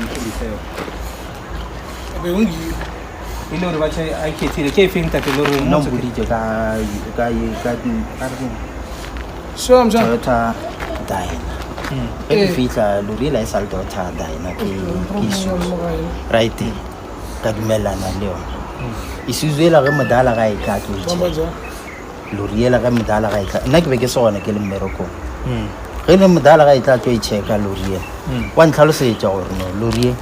ngikhombise ilori bathe ayikhethile ke ifini tate lori nombuditse ka Toyota Dyna ke fihla lori la isa Toyota Dyna ke Isuzu right ka dumelana le yona Isuzu ela ga modala ga e ka tloitse lori ela ga modala ga e tla nna ke be ke sona ke le mmereko ge le modala ga e tla tlo e checka lori ela wa ntlhalosetsa gore no lori e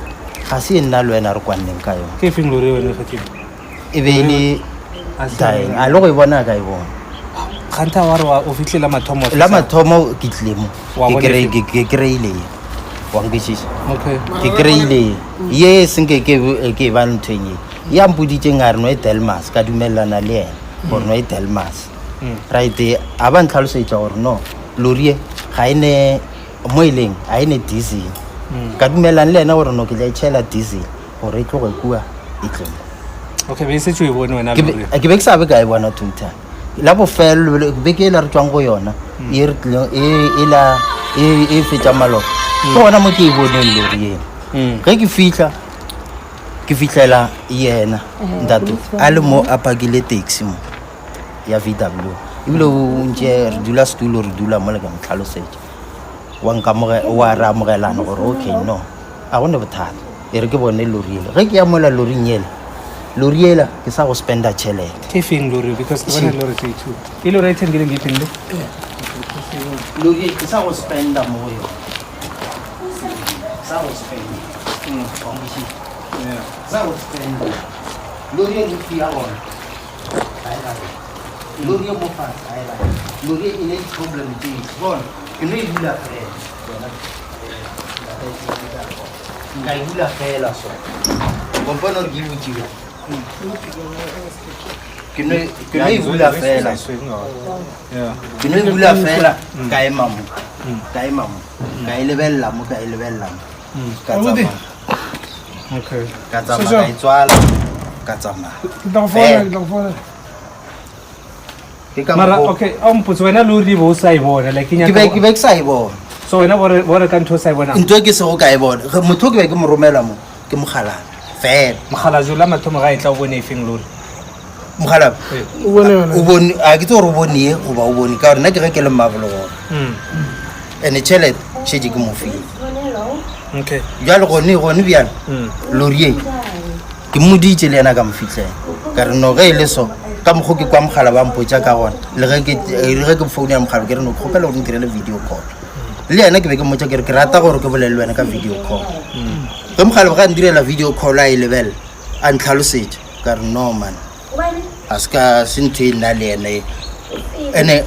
ga se nna le wena re kwanneng ka yona ke ifini lori wena khathile e be le Dyna a le go e bona ka e bona khanta wa re wa o fitlela mathomo la mathomo ke tlemo ke kreile wa ngishisa okay ke kreile ye senge ke ba ntwenye ya mbuditse ngare no e Delmas ka dumellana le yena gore no e Delmas right a ba ntlhalosetsa gore no lori ga ine mo ileng a ine diesel ka dumellana le yena gore no ke tla itshela diesel gore e tloge kua e tlemo okay be se tshwe bone wena lori ke be ke sa be ka e bona tuta la bo felo be ke la re tswang go yona e fetsa malo ke bona mo ke e boneng lori ge ke fihlela yena ndatu a le mo a pakile taxi mo ya VW ebile o ntse re dula stulo re dula mo le ka mtlhalosetsa wa nka wa ra mogelana gore okay no a gone bothata e re ke bone lori ele ge ke ya mola lori nyela lori ela ke sa go spenda chelete ke ifini lori because ke bona lori tse two ilori e thengile ngiphi le lori ke sa go spenda mo yo sa go spenda sa go spenda lori e fia ona lori e mo fa aila lori e ne problem tse bon ke ne bula fela ngai bula fela so kompano re butile ke ne bula fela ke ne bula fela ka e mamu ka e lebella mo ka tsama okay ka tsama ka itswala ka tsama mara okay mputso wena lori bo sa ibona like ke be ke sa ibona so wena bore ka ntho sa ibona ntwe ke se go ka ibona motho ke be ke mo romela mo ke mogala fela mogala jo la mathomo ga e tla o bone ifeng lori mogala o bone a ke tso re bone go ba o bone ka gore nna ke ge ke le mmabolo gona ene chelet shedi ke mo file okay jalo gone bjalo lori e ke moditse le ena ka mo fitlhela ka re no ge e le so ka mokgo ke kwa mogala ba mpotsa ka gona le ge ke phone ya mogala ke re no kgopela go ntirele video call le ena ke be ke mmotsa ke re ke rata gore ke bolele wena ka video call ge mogala ba ga ndirela video call a e lebele a ntlhalosetsa ka re no man a ska sentho e nna le ene ene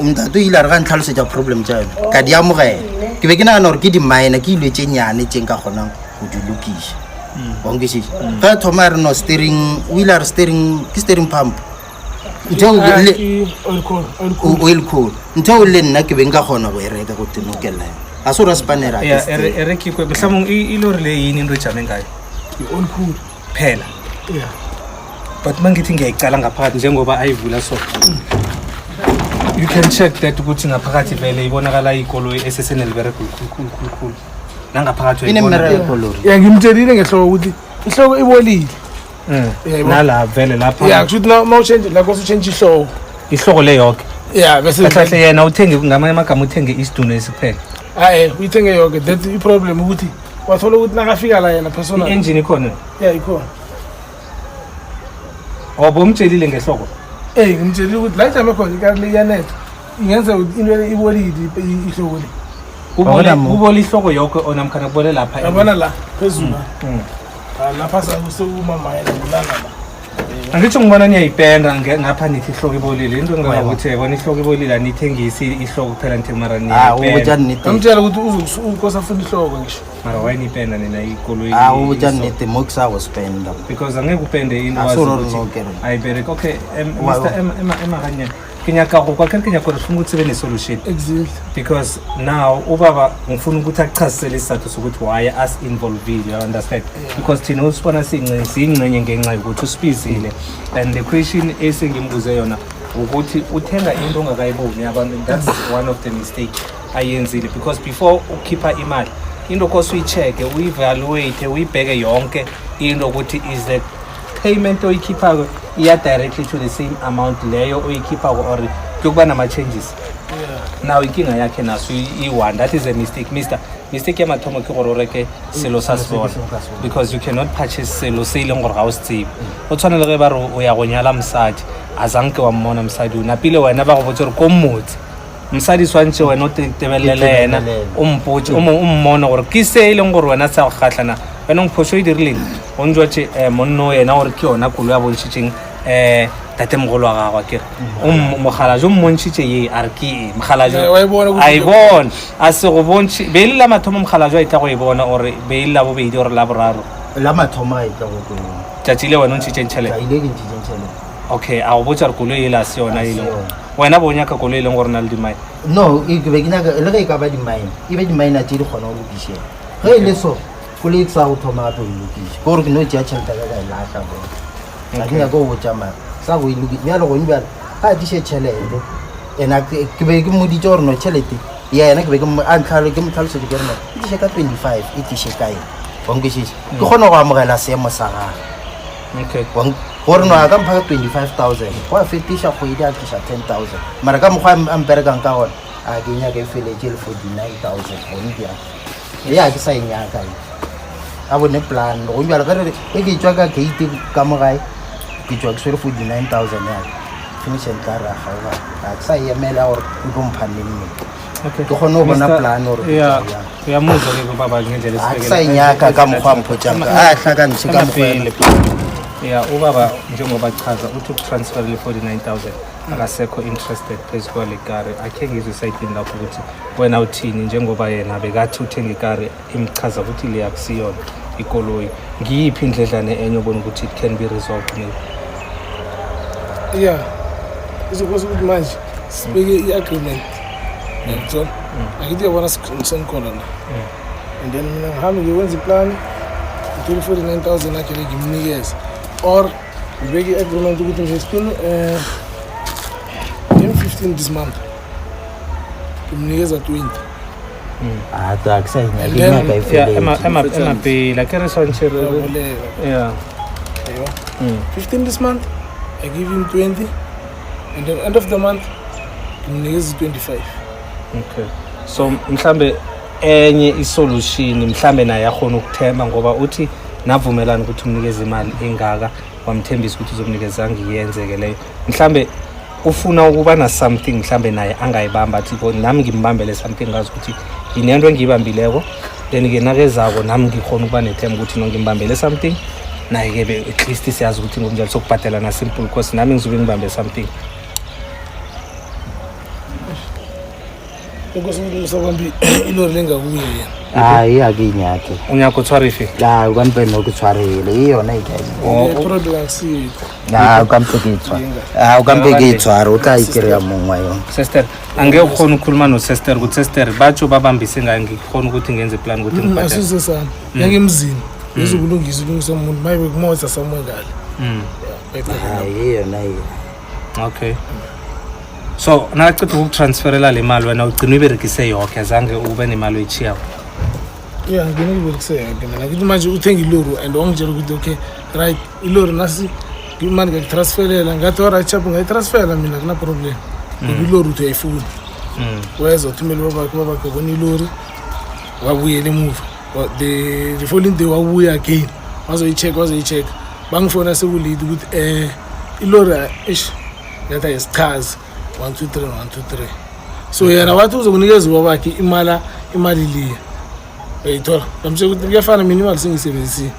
mntato ile a re ga ntlhalosetsa problem tsa yone ka di amogela ke be ke nagana gore ke di-mine ke dilo tse nyane tseng ka kgonang go di lokisa wankesisa ga thoma re no steering o ile a re ke steering pump oil cool ntho le nna ke beng ka gona go e reka go tenokela a so ra spanera e re ke go mhlamong e lo re le yini into ejame ngayo oil cool phela but mangithi ngiyayicala ngaphakathi njengoba ayivula so you can check that ukuthi ngaphakathi vele ibonakala ikoloyi esesenelibereko khulu nangaphakathi inemmereko lori ya ngimtshelile ngehloko ukuthi ihloko ibolile nala vele lapha ya kushuthi ma uchange la kosu change ihloko le yonke ya bese kahle yena uthenge ngamanye amagama uthenge isiduno esiphela uyithenge yonke that's the problem ukuthi wathola ukuthi nakafika la yena personal engine ikhona ya ikhona bomtshelile ngehloko ngimtshelile ukuthi la ijame khona ikari le yanet ingenza ukuthi into ibolile ihloko le ubole ihloko yonke onamkhana kubole lapha yabona la phezulu lapha sakusuma yena ngilanga la angitsho ngibona niyayipenda ngapha nithi ihloko ibolile into ngingaba bona ihloko ibolile anithengisi ihloko kuphela nithi mara niyayipenda amtshela ukuthi ukosa afuna ihloko ngisho mara wayinipenda nina ikoloyi ubutshani nete mo ke sa go spenda because angeke upende into wazi ayibereke okay Mr. Emma kanye ke nyaka go kwa ke nyaka gore funa ukuthi be ne solution exactly because now ubaba ngifuna ukuthi achazisele isizathu sokuthi why us involved you understand because thina usibona singcenye ngenxa yokuthi usibizile and the question esengimbuze yona ukuthi uthenga into ongakayiboni abantu that's one of the mistake ayenzile because before ukhipha imali into kose uyi-check-e uyi-evaluate uyibheke yonke into ukuthi is the payment oyikhipha iya directly to the same amount leyo oyikhipha or kuyokuba nama-changes. Now inkinga yakhe naso i-one, that is a mistake. Mistake ya mathomo ke gore o reke selo sa sebona because you cannot purchase selo se ileng gore ga o se tsebe. O tshwanele ge ba re o ya go nyala mosadi a zanke wa mmona mosadi o napile wena ba go botse gore ko mmotse mosadi swantse wena o tebelele ena o mpotse o mmona gore ke se e leng gore wena sa go kgatlhana wena mphoso e dirileng o njwatse monno yena gore ke yona kolo ya bontšhitšeng tate mogolo wa gagwe kere mogala jo mmontšhitše ye a re ke e mogala jo a e bona a se go bontšhe beelela mathomo mogala jo a itla go e bona ore beelela bobedi ore la boraro la mathomo a itla go tšatši le wena o ntšhitšeng tšhelete. Okay, a go botsa re koloi ele a se yona e leng wena bo nyaka koloi e leng gore na le dimine? No, ke be ke nyaka le ge e ka ba dimine e be dimine a tse di kgona go lokišega ge e le so koloi e ke sa go thoma gape go lokiša ke gore ke no tšea tšhelete ka e latlha bona ga ke nyaka go botsamaya sa go e lokiša bjale gone bjale ga a tiše tšhelete ena ke be ke moditse gore no tšhelete ya yena ke be ke motlhalosetse ke reno e tiše ka 25 e tiše kae bonkešiše ke kgone go amogela seemo sa gage gore no a ka mpha ka 25,000 go a fetiša kgwedi a tliša 10,000 mara ka mokgwa a mperekang ka gona a ke nyaka e feletse le 49,000 gone bjang e a ke sa e nyaka a bone plan go bjale ge ke tswa ka gate ka mogae ke tswa ke swere 49,000 yaka finisheng ka re a gaoga a ke sa emela gore e ko mphanenne ke kgone go bona plan gore a ke sa e nyaka ka mokgwa mphotsaka a tlhakantšhe ka mokgwa ya ubaba njengoba chaza uthi ukutransfer le 49,000 akasekho interested phezulu lekari akhe ngizwe isayidini lapho ukuthi wena uthini njengoba yena bekathi uthenga ikari imchaza ukuthi le akusiyona ikoloyi ngiyiphi indledlane enye obona ukuthi it can be resolved maybe? Yeah, izokwazi ukuthi manje sibeke i-agreement yabona akithi yabona sengikhona la and then mina ngihambe ngikwenza iplan ngithola 49,000 akhe ngimnikeze or ngibeke i-agreement ukuthi nge-still 15 this month ngimnikeza 20 emapela ke re swantšhere 15 this month I give him 20 and then end of the month ngimnikeza 25. Okay, so mhlambe enye isolution mhlambe naye akhona ukuthemba ngoba uthi navumelana ukuthi umnikeze imali engaka wamthembisa ukuthi uzomnikeza ngiyenzeke leyo mhlambe ufuna ukuba na something mhlambe naye angayibamba athi nami ngimbambele something ngazi ukuthi yinento engiyibambileko then ke nakezako nami ngikhona ukuba nethemba ukuthi no ngimbambele something naye ke at least siyazi ukuthi ngokunjalo sokubhadela na simple cost nami ngizobe ngibambe something. Ukuthi usabambi ilori lengakuye yena hayi akinyake unyaka utshwarife la ukampe nokutshwarele iyona product aksi ukampe kitshwa ukampe kitshwara o tla ikreya mongwa yona. Sister angeke ukhona ukukhuluma no sister ukuthi sister batsho babambise ngayo ngikhona ukuthi ngenze plan ukuthi ngibhadale asise sami yangemzini ngizokulungisa ulungisa umuntu mayibe kumotha somewhere ngale hayi yona okay. So nakaceda ukutransferela le mali wena ugcina uyiberekise yonke azange ube nemali oyichiyako? Yeah, ngine uyiberekise yonke mina ngithi manje uthenga ilori and wangitshela ukuthi okay right ilori nasi imali ngayitransferela ngathi alright chap ngayitransferela mina kuna problem ilori uthi ayifuni weza uthumela babakhe bona ilori wabuyela emuva the following day wabuya again wazoyicheck bangifona sekulidi ukuthi ilori yatha yesichazi 1 2 3 1 2 3 so yena wathi uzokunikeza babakhe imali liya uyithola ngamsho ukuthi kuyafana mina imali sengiyisebenzisile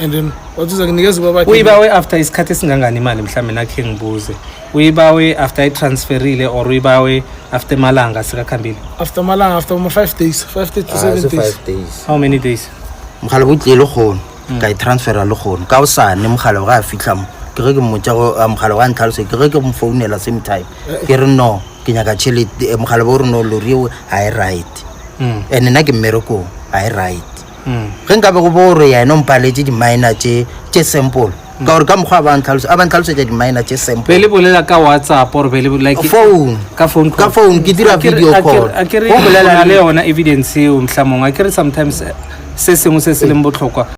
and then wathi uzokunikeza babakhe uyibawe after isikhathi esingangani imali mhlambe nakhe ngibuze uyibawe after itransferile or uyibawe after malanga sikakhambile after malanga after 5 days 5 to 7 days. How many days? mogala bo tlile gone ka transfera le gone ka o sane mogala ga a fitla ke re ke mmotsa go mogala wa ntlhalose ke re ke mo founela same time ke re no ke nyaka tšhelete mogala bo re no lori eo ga e right and nna ke mmereko ga e right ge nka be go bo gore yena o mpaletse di-minor tše simple ka gore ka mokgwa a ba ntlhalosetsa di-minor tse simple be le bolela ka WhatsApp or be le like phone ka phone ka phone ke dira video call a ke re le yona evidence eo mhla mongwe a ke re sometimes se sengwe se se leng botlhokwa